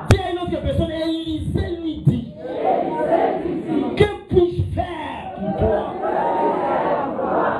Dis à une autre personne, Élisée lui dit, que puis-je faire pour toi?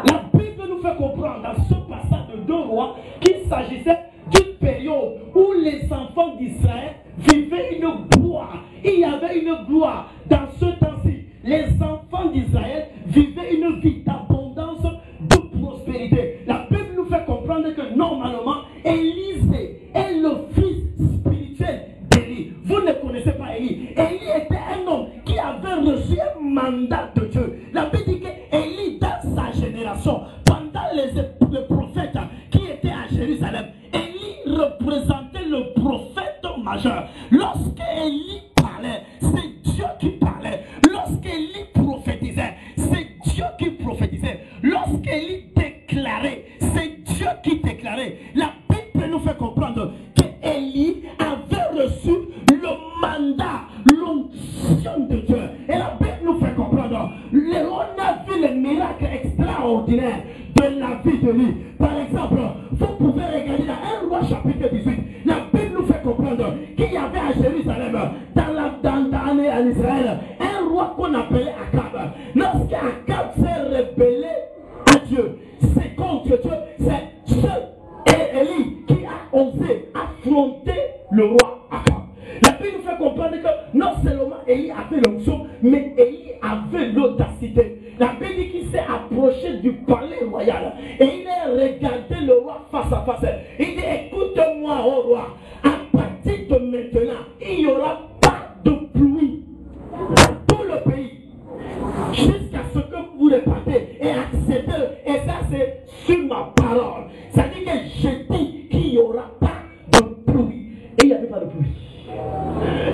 La Bible nous fait comprendre dans ce passage de 2 Rois qu'il s'agissait d'une période où les enfants d'Israël vivaient une gloire. Il y avait une gloire dans ce temps-ci. Les enfants d'Israël vivaient une vie d'abondance, de prospérité. La Bible nous fait comprendre que normalement, Élisée est le fils spirituel d'Élie. Vous ne connaissez pas Élie. Élie était un homme qui avait reçu un mandat de Dieu. La Bible dit qu'Élie, dans sa génération, pendant les prophètes qui étaient à Jérusalem, Élie représentait le prophète majeur. Lorsque Élie parlait, c'est Dieu qui parlait. Lorsqu'Élie prophétisait, c'est Dieu qui prophétisait. Lorsqu'Élie déclarait, c'est Dieu qui déclarait. La Bible nous fait comprendre qu'Élie avait reçu le mandat, l'onction de Dieu. Et la Bible nous fait comprendre, on a vu les miracles extraordinaires de la vie de lui. Par exemple, vous pouvez regarder dans 1 Roi chapitre 18, la Bible nous fait comprendre qu'il y avait à Jérusalem, en Israël, un roi qu'on appelait Akab. Lorsqu'Akab s'est rebellé à Dieu, c'est contre Dieu, c'est Dieu et Élie qui a osé affronter le roi Akab. La Bible nous fait comprendre que non seulement Élie avait l'onction, mais Élie avait l'audacité. La Bible dit qu'il s'est approché du palais royal et il a regardé le roi face à face. Il dit, écoute-moi, ô roi, à partir de maintenant, il n'y aura pas de pluie dans tout le pays jusqu'à ce que vous repartez et acceptez. Et ça, c'est sur ma parole. Ça dit que je dis qu'il n'y aura pas de pluie. Et il n'y avait pas de pluie.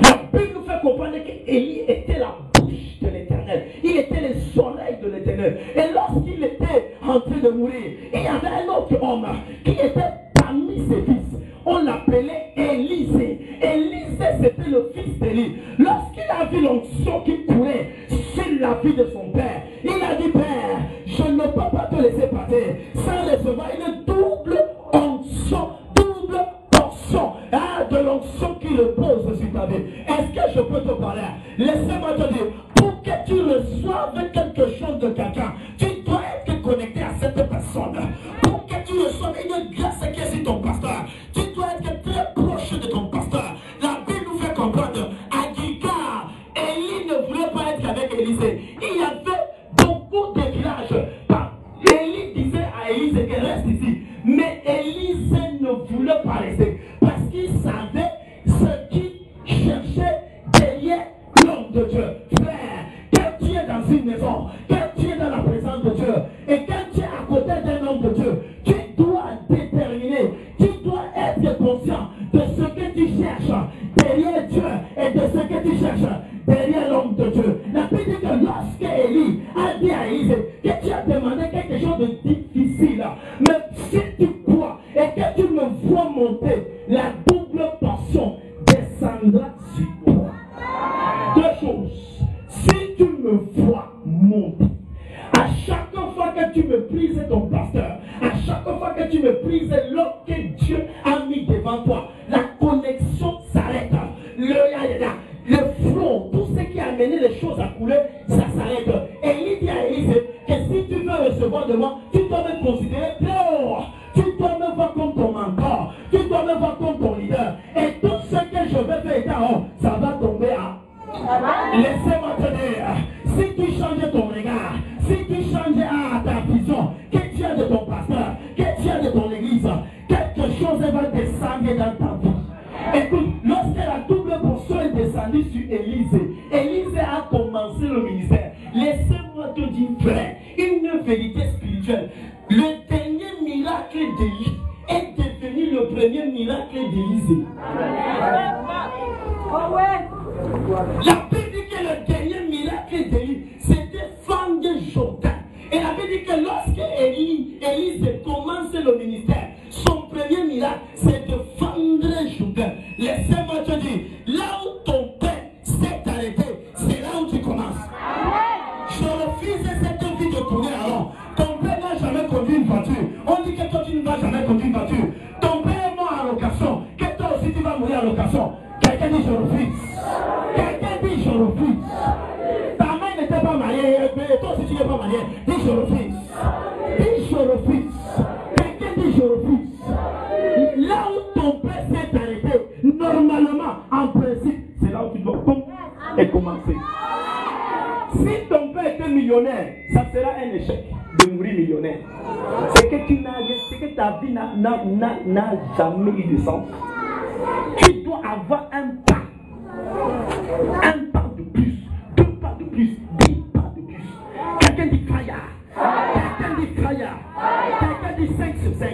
La Bible nous fait comprendre qu'Élie était la bouche de l'Éternel. Il était les oreilles de l'Éternel. Et lorsqu'il était en train de mourir, il y avait un autre homme qui était parmi ses fils. On l'appelait Élisée. Élisée, c'était le fils d'Élie. Lorsqu'il a vu l'onction qui courait sur la vie de son père, il a dit, Père, je ne peux pas te laisser passer sans recevoir une double onction, double portion de l'onction qui repose sur ta vie. Est-ce que je peux te parler? Laissez-moi te dire, pour que tu reçoives quelque chose de quelqu'un, tu dois être connecté à cette personne. Pour que tu reçoives une grâce qui est sur ton pasteur, tu dois être très proche de ton pasteur. La Bible nous fait comprendre, à Gilgal, Élie ne voulait pas être avec Élisée. Il y avait beaucoup de villages. Élie disait à Élisée qu'elle reste ici. Mais Élisée ne voulait pas rester. Parce qu'il savait ce qu'il cherchait derrière l'homme de Dieu. Frère, quand tu es dans une maison, quand tu es dans la présence de Dieu, et quand tu es à côté d'un homme de Dieu, tu dois déterminer, tu dois être conscient de ce que tu cherches derrière Dieu et de ce que tu cherches derrière l'homme de Dieu. La Bible dit que lorsque Élie a dit à Élisée que tu as demandé quelque chose de difficile, mais si tu crois et que tu me vois monter, la double portion descendra sur toi. 2 choses. Si tu me vois monter, à chaque fois que tu méprises ton pasteur, à chaque fois que tu méprises l'homme que Dieu a mis devant toi, la connexion s'arrête. Le flot, tout ce qui a amené les choses à couler, ça s'arrête. Et il dit à Élisée que si tu veux recevoir de moi, tu dois me considérer très haut. Tu dois me voir comme ton mentor. Tu dois me voir comme ton leader. Et tout ce que je vais faire étant haut, ça va tomber à... Laissez-moi te dire, si tu changes ton regard, si tu changes ta vision, que tu as de ton pasteur, que tu as de ton église, quelque chose va descendre dans ta vie. Écoute, lorsque la double portion est descendue sur Élisée, Élisée a commencé le ministère. Laissez-moi te dire, frère, une vérité spirituelle. Le dernier miracle d'Élie est devenu le premier miracle d'Élisée. Oh ouais. La Bible dit que le dernier miracle d'Élie, c'était fendre Jourdain. Et la Bible dit que lorsque Élisée commence le ministère, son premier miracle, c'est de fendre Jourdain. Laissez-moi te dire, là où ton père s'est arrêté, c'est là où tu commences. Je refuse cette vie de tourner alors. Ton père n'a jamais conduit une voiture. On dit que toi tu ne vas jamais conduire une voiture. Ton père est mort à location. Que toi aussi tu vas mourir à location. Quelqu'un dit je refuse. Quelqu'un dit je refuse. Ta mère n'était pas mariée, mais toi aussi tu n'es pas marié. Dis je refuse. Dis je refuse. Quelqu'un dit je refuse. Là où ton père s'est arrêté, normalement, en principe, c'est là où tu dois et commencer. Si ton père était millionnaire, ça sera un échec de mourir millionnaire. C'est que ta vie n'a jamais eu de sens. Tu dois avoir un pas de plus, 2 pas de plus, 10 pas de plus. Quelqu'un dit fire, quelqu'un dit fire, quelqu'un dit 5 sur 5. Et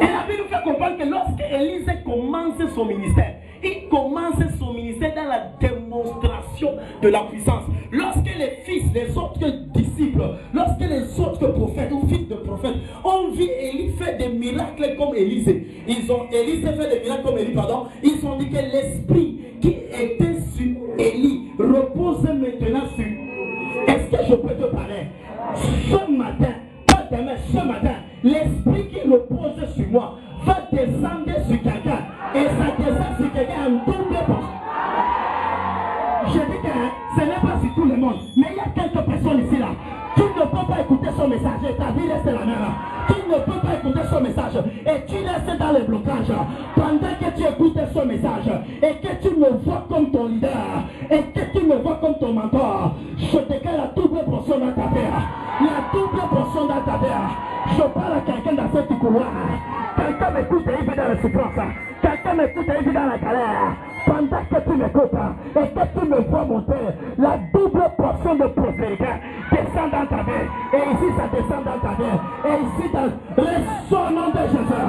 la Bible nous fait comprendre que lorsque Élise commence son ministère, il commence son ministère dans la démonstration de la puissance. Lorsque les fils, les autres disciples, lorsque les autres prophètes ou fils de prophètes ont vu Élie faire des miracles comme Élisée, Élisée fait des miracles comme Élie, pardon, ils ont dit que l'esprit qui était sur Élie repose maintenant sur. Est-ce que je peux te parler? Ce matin, pas demain, ce matin, l'esprit qui repose sur moi va descendre sur quelqu'un. Et ça descend sur quelqu'un en double portion. Je dis que ce n'est pas sur tout le monde, mais il y a quelques personnes ici là. Tu ne peux pas écouter son message et ta vie reste la même. Tu ne peux pas écouter son message et tu restes dans le blocage. Pendant que tu écoutes son message et que tu me vois comme ton leader et que tu me vois comme ton mentor, je déclare la double portion dans ta vie. La double portion dans ta vie. Je parle à quelqu'un dans cette couloir. Quelqu'un m'écoute et il vit dans la souffrance. Quelqu'un m'écoute et il vit dans la galère. Pendant que tu m'écoutes et que tu me vois monter, la double portion de prospérité descend dans ta vie. Et ici, ça descend dans ta vie. Et ici, reste au nom de Jésus.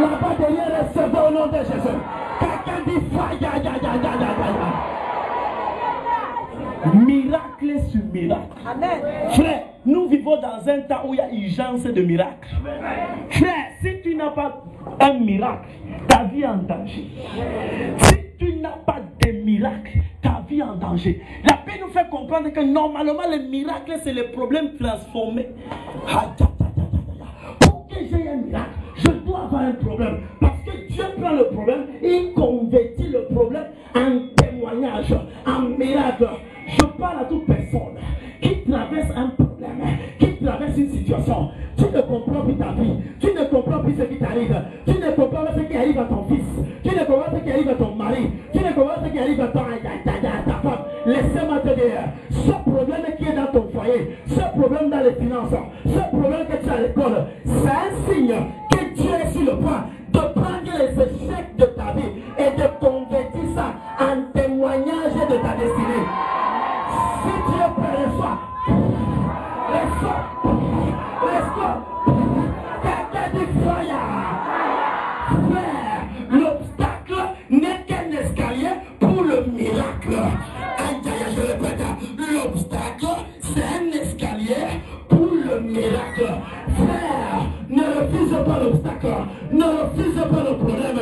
Là-bas derrière, reste au nom de Jésus. Quelqu'un dit fire, miracle sur miracle. Amen. Frère, nous vivons dans un temps où il y a urgence de miracles. Frère, si tu n'as pas un miracle, ta vie est en danger. Si tu n'as pas de miracle, ta vie est en danger. La paix nous fait comprendre que normalement, le miracle, c'est le problème transformé. Pour que j'ai un miracle, je dois avoir un problème. Parce que Dieu prend le problème et il convertit le problème en témoignage, en miracle. Je parle à toute personne qui traverse un problème, qui traverse une situation. Tu ne comprends plus ta vie, tu ne comprends plus ce qui t'arrive, tu ne comprends pas ce qui arrive à ton fils, tu ne comprends pas ce qui arrive à ton mari, tu ne comprends pas ce qui arrive à ta femme. Laissez-moi te dire, ce problème qui est dans ton foyer, ce problème dans les finances, ce problème que tu as à l'école, c'est un signe que Dieu est sur le point de prendre les échecs de ta vie et de convertir ça en témoignage de ta destinée. Si tu es prêt, reçois. Quelqu'un dit fire. Frère, l'obstacle n'est qu'un escalier pour le miracle. Je répète, l'obstacle c'est un escalier pour le miracle. Frère, ne refuse pas l'obstacle, ne refuse pas le problème.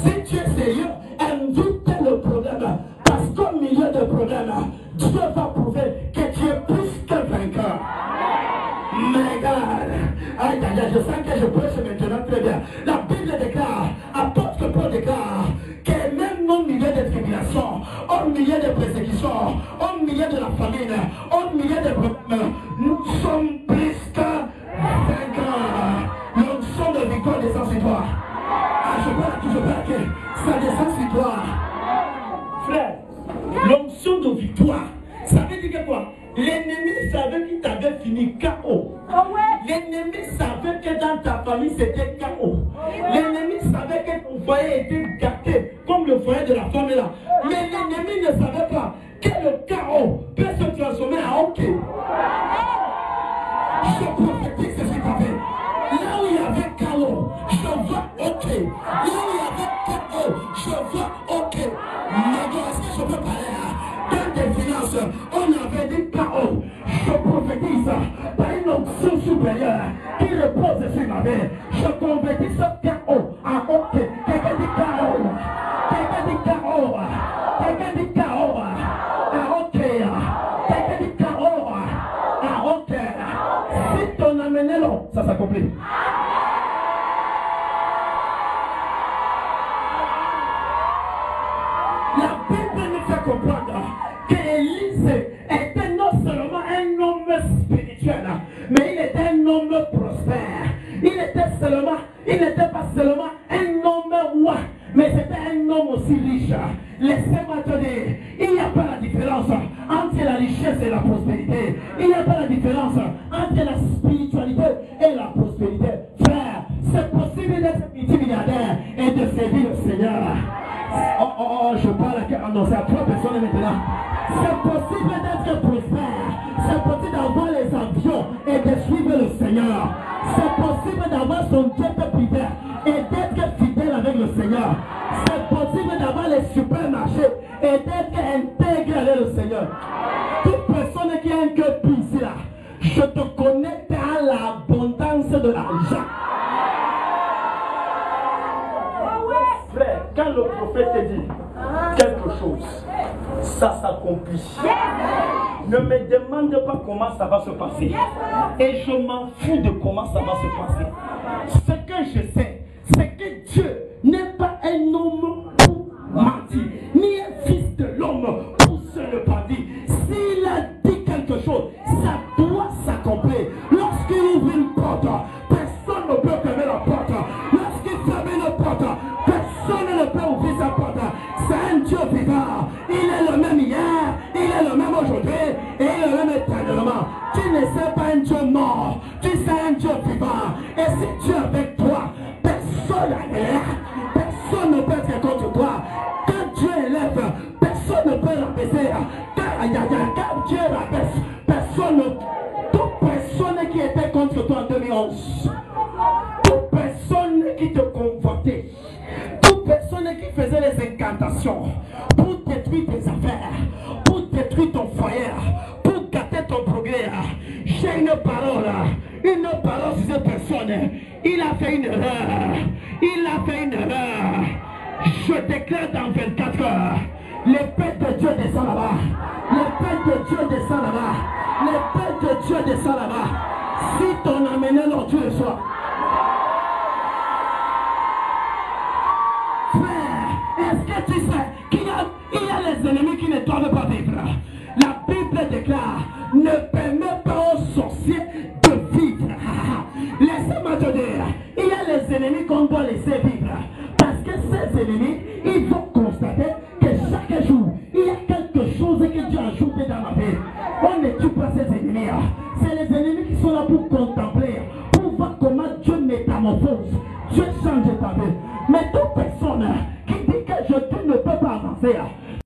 Si tu es sérieux, invite le problème. Parce qu'au milieu du problème, Dieu va prouver que tu es plus qu'un vainqueur. My God. Je sens que je prêche maintenant très bien. La Bible déclare, apôtre Paul déclare, que même au milieu des tribulations, au milieu des persécutions, au milieu de la famine, au milieu des problèmes, nous sommes plus qu'un vainqueur. L'onction de victoire descend sur toi. Je parle à qui ça descend sur toi. Frère, l'onction de victoire, ça veut dire que quoi? L'ennemi savait qu'il t'avait fini KO. L'ennemi savait que dans ta famille c'était KO. L'ennemi savait que ton foyer était gâté, comme le foyer de la femme là. Mais l'ennemi ne savait pas que le KO peut se transformer en OK. Je prophétise ce que tu avais. Là où il y avait KO, je vois OK. Là où il y avait KO, je vois OK. Mais est-ce que je peux parler dans tes finances, on avait dit KO. Je prophétise par une onction supérieure qui repose sur ma vie. Je convertis ce KO en OK. Quelqu'un dit KO. Quelqu'un dit KO. Quelqu'un dit KO. En OK. Quelqu'un dit KO. En OK. Si ton amené là, ça s'accomplit. riche. Laissez-moi te dire, il n'y a pas la différence entre la richesse et la prospérité. Il n'y a pas la différence entre la spiritualité et la prospérité. Frère, c'est possible d'être multimilliardaire et de servir le Seigneur. Je parle à 3 personnes maintenant. C'est possible d'être prospère. C'est possible d'avoir les avions et de suivre le Seigneur. C'est possible d'avoir son jet privé et d'être fidèle avec le Seigneur. C'est possible d'avoir les supermarchés et d'être intégré avec le Seigneur. Toute personne qui a un cœur pur ici là, je te connecte à l'abondance de l'argent. Frère, quand le prophète te dit quelque chose, ça s'accomplit. Ne me demande pas comment ça va se passer. Et je m'en fous de comment ça va se passer. Ce que je sais, c'est que Dieu n'est pas un homme pour mentir, ni un fils de l'homme pour se le dire. S'il a dit quelque chose, ça doit s'accomplir. Lorsqu'il ouvre une porte, personne ne peut fermer la porte. Lorsqu'il ferme une porte, personne ne peut ouvrir sa porte. C'est un Dieu vivant. Il est le même hier, il est le même aujourd'hui et il est le même éternellement. Tu ne sais pas un Dieu mort, tu sais un Dieu vivant. Et si Dieu est avec toi, personne ne peut être contre toi. Quand Dieu élève, personne ne peut rabaisser. Quand Dieu rabaisse, personne ne... Toute personne qui était contre toi en 2011, toute personne qui te convoitait, toute personne qui faisait les incantations pour détruire tes affaires, pour détruire ton foyer, pour gâter ton progrès, j'ai une parole sur cette personne. Il a fait une erreur. Il a fait une erreur. Je déclare dans 24 heures, l'épée de Dieu descend là-bas. L'épée de Dieu descend là-bas. L'épée de Dieu descend là-bas. Si ton amené l'autre, tu le sois. Frère, est-ce que tu sais qu'il y a les ennemis qui ne doivent pas vivre? La Bible déclare, ne